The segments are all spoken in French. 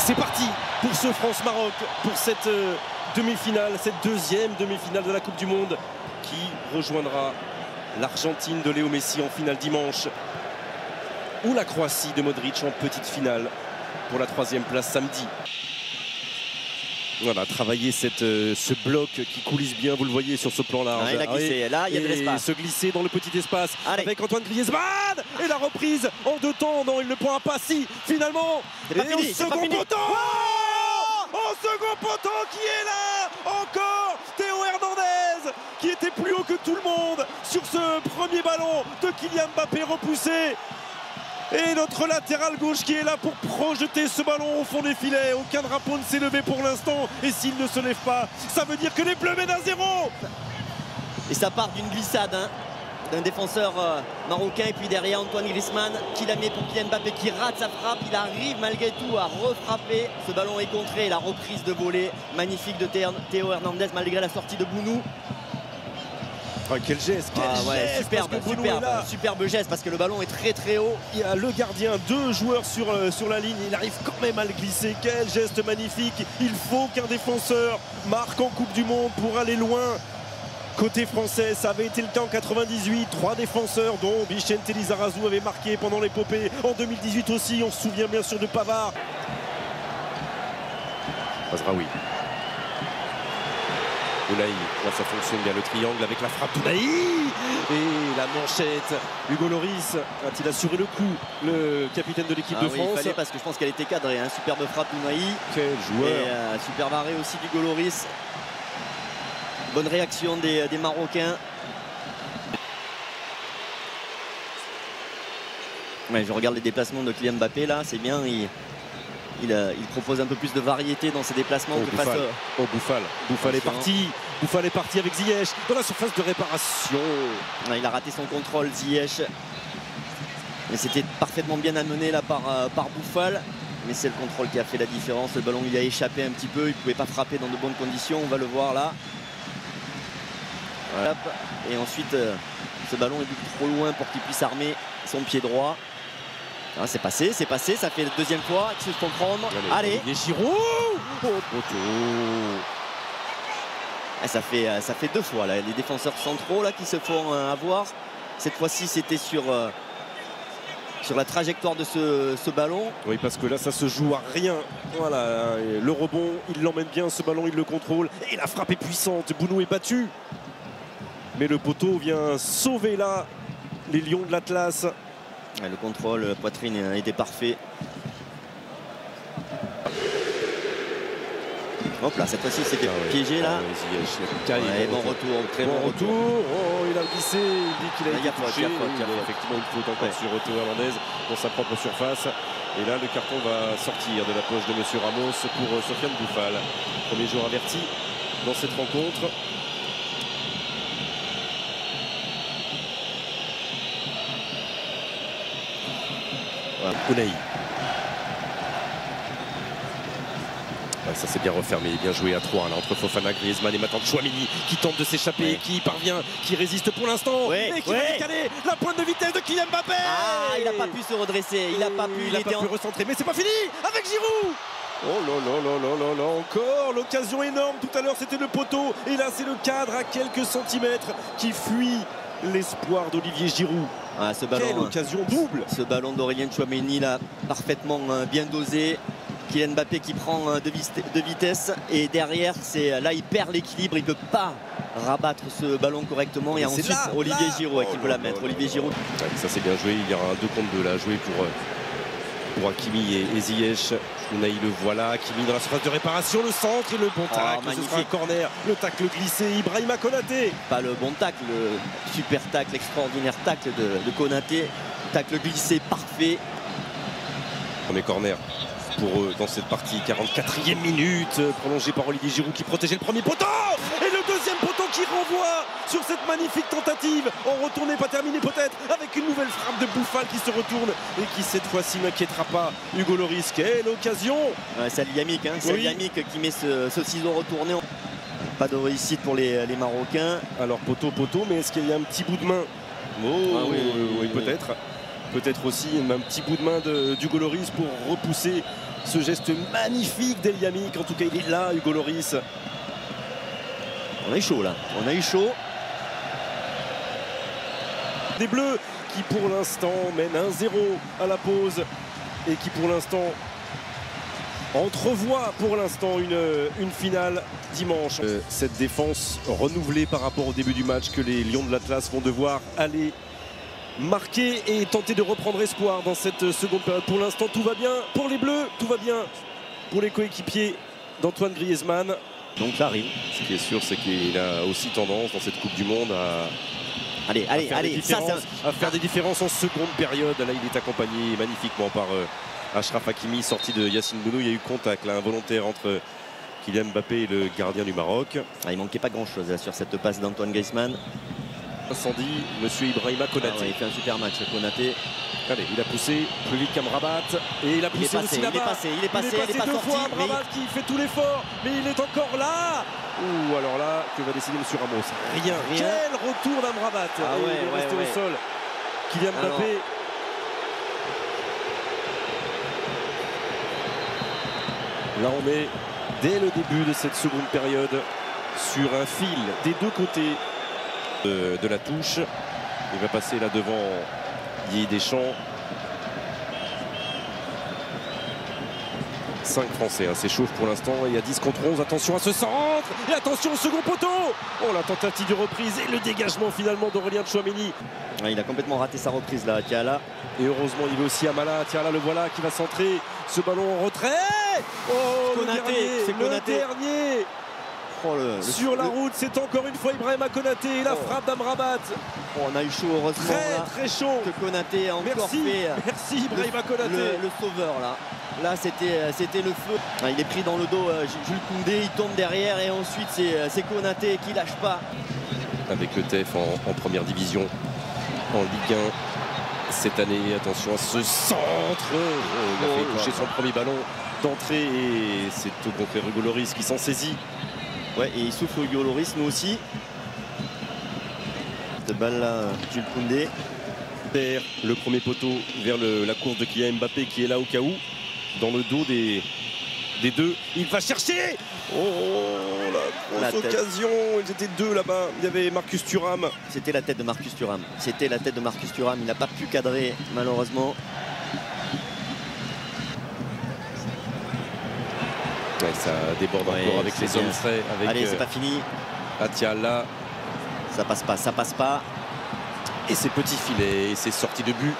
C'est parti pour ce France-Maroc, pour cette demi-finale, cette deuxième demi-finale de la Coupe du Monde qui rejoindra l'Argentine de Léo Messi en finale dimanche ou la Croatie de Modric en petite finale pour la troisième place samedi. Voilà, travailler ce bloc qui coulisse bien, vous le voyez sur ce plan large. Il a glissé, là il y a de l'espace. Se glisser dans le petit espace. Allez. Avec Antoine Griezmann. Et la reprise en deux temps. Non, il ne prend pas. Si, finalement. C'est pas fini, au second poteau. Au second poteau qui est là. Encore Théo Hernandez qui était plus haut que tout le monde sur ce premier ballon de Kylian Mbappé repoussé. Et notre latéral gauche qui est là pour projeter ce ballon au fond des filets. Aucun drapeau ne s'est levé pour l'instant. Et s'il ne se lève pas, ça veut dire que les Bleus mènent à 0. Et ça part d'une glissade d'un défenseur marocain. Et puis derrière Antoine Griezmann qui la met pour Kylian Mbappé qui rate sa frappe. Il arrive malgré tout à refrapper. Ce ballon est contré. La reprise de volée magnifique de Théo Hernandez malgré la sortie de Bounou. Ah, quel geste, superbe geste parce que le ballon est très très haut. Il y a le gardien, deux joueurs sur la ligne, il arrive quand même à le glisser. Quel geste magnifique. Il faut qu'un défenseur marque en Coupe du Monde pour aller loin. Côté français, ça avait été le cas en 98. 3 défenseurs dont Vicente Lizarazu avait marqué pendant l'épopée. En 2018 aussi, on se souvient bien sûr de Pavard. Mazraoui. Ounahi, là ça fonctionne bien, le triangle avec la frappe d'Ounahi et la manchette. Hugo Lloris a-t-il assuré le coup, le capitaine de l'équipe de France? Il fallait parce que je pense qu'elle était cadrée, superbe frappe d'Ounahi. Quel joueur. Et superbe arrêt aussi d'Hugo Lloris. Bonne réaction des Marocains. Ouais, je regarde les déplacements de Kylian Mbappé là, c'est bien. Il propose un peu plus de variété dans ses déplacements que face au Bouffal. Bouffal est parti. Bouffal est parti avec Ziyech dans la surface de réparation. Il a raté son contrôle, Ziyech. Mais c'était parfaitement bien amené là par Bouffal. Mais c'est le contrôle qui a fait la différence. Le ballon il a échappé un petit peu. Il ne pouvait pas frapper dans de bonnes conditions. On va le voir là. Voilà. Et ensuite, ce ballon est beaucoup trop loin pour qu'il puisse armer son pied droit. Ah, c'est passé, ça fait la deuxième fois qu'il se font prendre. Allez, les Giroud. Oh, ça fait 2 fois là, les défenseurs centraux là qui se font avoir. Cette fois-ci, c'était sur la trajectoire de ce ballon. Oui, parce que là, ça se joue à rien. Voilà, le rebond, il l'emmène bien, ce ballon, il le contrôle. Et la frappe est puissante. Bounou est battu. Mais le poteau vient sauver là les Lions de l'Atlas. Le contrôle, la poitrine était parfait. Hop là, cette fois-ci c'était piégé là. Bon retour, très bon retour. Oh, il a glissé, il dit qu'il a été touché. Effectivement, il faut encore sur Théo Hernandez dans sa propre surface. Et là, le carton va sortir de la poche de Monsieur Ramos pour Sofiane Bouffal. Premier joueur averti dans cette rencontre. Ounahi. Ouais, ça s'est bien refermé, bien joué à 3 là, entre Fofana, Griezmann et maintenant Tchouaméni qui tente de s'échapper, qui parvient, qui résiste pour l'instant et qui va décaler la pointe de vitesse de Kylian Mbappé. Il n'a pas pu se redresser, il n'a pas pu recentrer, mais c'est pas fini avec Giroud. Oh là, encore l'occasion énorme, tout à l'heure c'était le poteau et là c'est le cadre à quelques centimètres qui fuit l'espoir d'Olivier Giroud. Ce ballon, quelle occasion double. Ce ballon d'Aurélien Tchouaméni là, parfaitement bien dosé. Kylian Mbappé qui prend de vitesse et derrière là il perd l'équilibre, il ne peut pas rabattre ce ballon correctement et ensuite Olivier Giroud qui peut la mettre. Olivier Giroud. Ça c'est bien joué, il y aura un 2 contre 2 là à jouer pour Hakimi et Ziyech. Ounahi le voilà, Hakimi dans la surface de réparation, le centre et le bon tacle, ce sera un corner, le tacle glissé, Ibrahima Konaté. Pas le bon tacle, le super tacle, l'extraordinaire tacle de Konaté, tacle glissé parfait. Premier corner pour eux dans cette partie, 44e minute, prolongé par Olivier Giroud qui protégeait le premier poteau et le deuxième poteau qui renvoie sur cette magnifique tentative en retourné, pas terminé peut-être, avec une nouvelle frappe de Bouffal qui se retourne et qui cette fois-ci n'inquiétera pas Hugo Lloris. Quelle occasion. C'est Aliamik, qui met ce ciseau retourné. Pas de réussite pour les Marocains. Alors poteau, mais est-ce qu'il y a un petit bout de main? Oui, peut-être. peut-être aussi un petit bout de main d'Hugo Lloris pour repousser ce geste magnifique d'El Yamiq. En tout cas, il est là, Hugo Lloris. On a eu chaud là, on a eu chaud. Des Bleus qui pour l'instant mènent 1-0 à la pause et qui pour l'instant entrevoit pour l'instant une finale dimanche. Cette défense renouvelée par rapport au début du match que les Lions de l'Atlas vont devoir aller marquer et tenter de reprendre espoir dans cette seconde période. Pour l'instant, tout va bien pour les Bleus, tout va bien pour les coéquipiers d'Antoine Griezmann. Donc ça arrive. Ce qui est sûr, c'est qu'il a aussi tendance dans cette Coupe du Monde à faire des différences en seconde période. Là, il est accompagné magnifiquement par Achraf Hakimi, sorti de Yacine Bounou. Il y a eu contact là, involontaire entre Kylian Mbappé et le gardien du Maroc. Il manquait pas grand chose là, sur cette passe d'Antoine Griezmann. Incendie, monsieur Ibrahima Konaté. Il fait un super match, Konaté. Allez, il a poussé plus vite qu'Amrabat et il a poussé aussi là-bas. Il est passé deux fois. Amrabat qui fait tout l'effort, mais il est encore là. Ouh, alors là, que va décider monsieur Ramos? Rien. Quel retour d'Amrabat. Il est resté au sol. Kylian Mbappé. Là, on est dès le début de cette seconde période sur un fil des deux côtés de la touche. Il va passer là devant Didier Deschamps. 5 Français, hein, c'est chaud pour l'instant. Il y a 10 contre 11. Attention à ce centre. Et attention au second poteau. Oh, la tentative de reprise et le dégagement finalement d'Aurélien Tchouaméni. Il a complètement raté sa reprise là, Thiala. Et heureusement, il veut aussi Amala. Tiens là, le voilà qui va centrer ce ballon en retrait. Oh, Konaté, le dernier. Sur la route, c'est encore une fois Ibrahima Konaté et la frappe d'Amrabat. On a eu chaud, heureusement. Très chaud. Que Konaté a encore fait. Merci Ibrahima Konaté. Le sauveur là. Là, c'était le feu. Il est pris dans le dos, Jules Koundé, il tombe derrière et ensuite c'est Konaté qui lâche pas. Avec le TEF en première division, en Ligue 1 cette année. Attention à ce centre. Il a fait coucher son premier ballon d'entrée et c'est au contraire Hugo Lloris qui s'en saisit. Ouais, et il souffle Hugo Lloris, nous aussi. Cette balle là, Jules Koundé. Le premier poteau vers la course de Kylian Mbappé qui est là au cas où. Dans le dos des deux. Il va chercher. La grosse occasion. Ils étaient deux là-bas. Il y avait Marcus Thuram. C'était la tête de Marcus Thuram. C'était la tête de Marcus Thuram. Il n'a pas pu cadrer malheureusement. Ouais, ça déborde encore avec les hommes frais. Allez, c'est pas fini. Atiala. Ça passe pas, ça passe pas. Et ses petits filets, et ses sorties de but.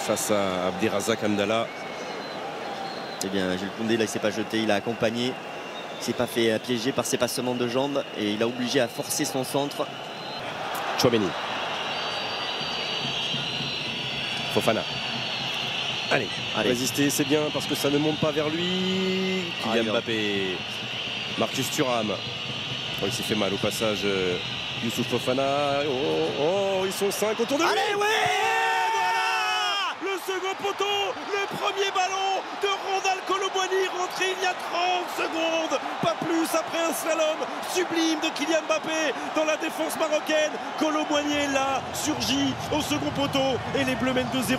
Face à Abderrazak Hamdallah. Eh bien, Jules Koundé, là, il s'est pas jeté, il a accompagné. Il s'est pas fait piéger par ses passements de jambes et il a obligé à forcer son centre. Tchouaméni. Fofana. Allez, résister, c'est bien parce que ça ne monte pas vers lui. Kylian Mbappé. Marcus Thuram. Oh, il s'est fait mal au passage. Youssouf Fofana. Ils sont 5 autour de lui. Allez, voilà le second poteau, le premier ballon de Randal Kolo Muani rentré il y a 30 secondes. Pas plus après un slalom sublime de Kylian Mbappé dans la défense marocaine. Kolo Muani est là, surgit au second poteau et les Bleus mènent 2-0.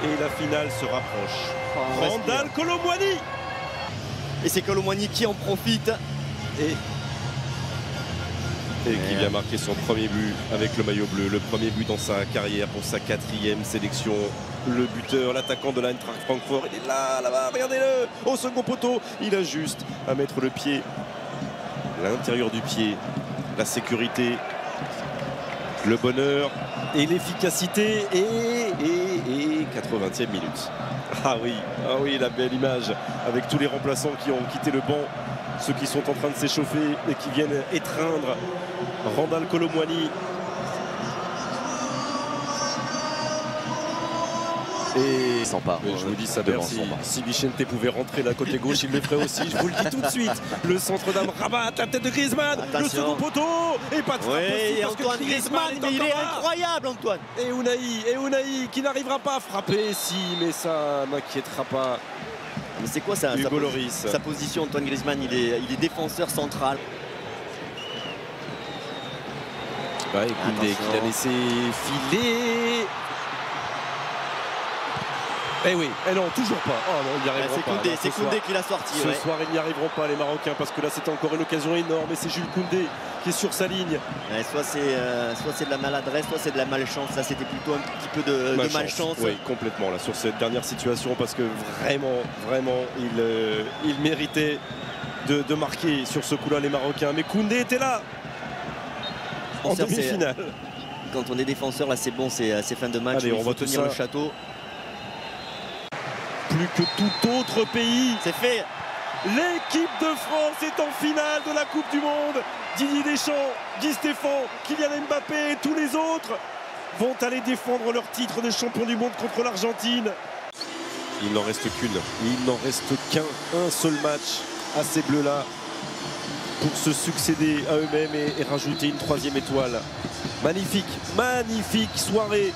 Et la finale se rapproche. Randal Kolo Muani. Et c'est Kolo Muani qui en profite. Et qui vient marquer son premier but avec le maillot bleu. Le premier but dans sa carrière pour sa 4e sélection. Le buteur, l'attaquant de l'Eintracht Francfort. Il est là-bas, regardez-le. Au second poteau, il a juste à mettre le pied. L'intérieur du pied. La sécurité. Le bonheur et l'efficacité et 80e minute. Ah oui, la belle image avec tous les remplaçants qui ont quitté le banc, ceux qui sont en train de s'échauffer et qui viennent étreindre Randal Kolo Muani. Et sympa. Je vous dis ça, si Vicente pouvait rentrer là côté gauche, il le ferait aussi. Je vous le dis tout de suite. Le centre d'Amrabat, la tête de Griezmann, le second poteau et pas de frappe aussi parce Antoine que Griezmann, mais il est incroyable Antoine. Et Unai qui n'arrivera pas à frapper, mais ça n'inquiétera pas. Mais c'est quoi ça, Hugo Lloris. Sa position, Antoine Griezmann, il est défenseur central. Ouais, Koundé qui l'a laissé filer. Eh oui, eh non, toujours pas. Oh non, il n'y arriveront pas. C'est Koundé qui l'a sorti. Ce soir, ils n'y arriveront pas, les Marocains, parce que là, c'était encore une occasion énorme. Et c'est Jules Koundé qui est sur sa ligne. Ouais, soit c'est de la maladresse, soit c'est de la malchance. Là, c'était plutôt un petit peu de malchance. Oui, complètement, là, sur cette dernière situation, parce que vraiment, il méritait de marquer sur ce coup-là, les Marocains. Mais Koundé était là en demi-finale. Quand on est défenseur, là, c'est bon, c'est fin de match. Allez, on va tenir le château. Plus que tout autre pays. C'est fait. L'équipe de France est en finale de la Coupe du Monde. Didier Deschamps, Guy Stéphane, Kylian Mbappé et tous les autres vont aller défendre leur titre de champion du monde contre l'Argentine. Il n'en reste qu'une. Il n'en reste qu'un seul match à ces Bleus-là pour se succéder à eux-mêmes et rajouter une 3e étoile. Magnifique soirée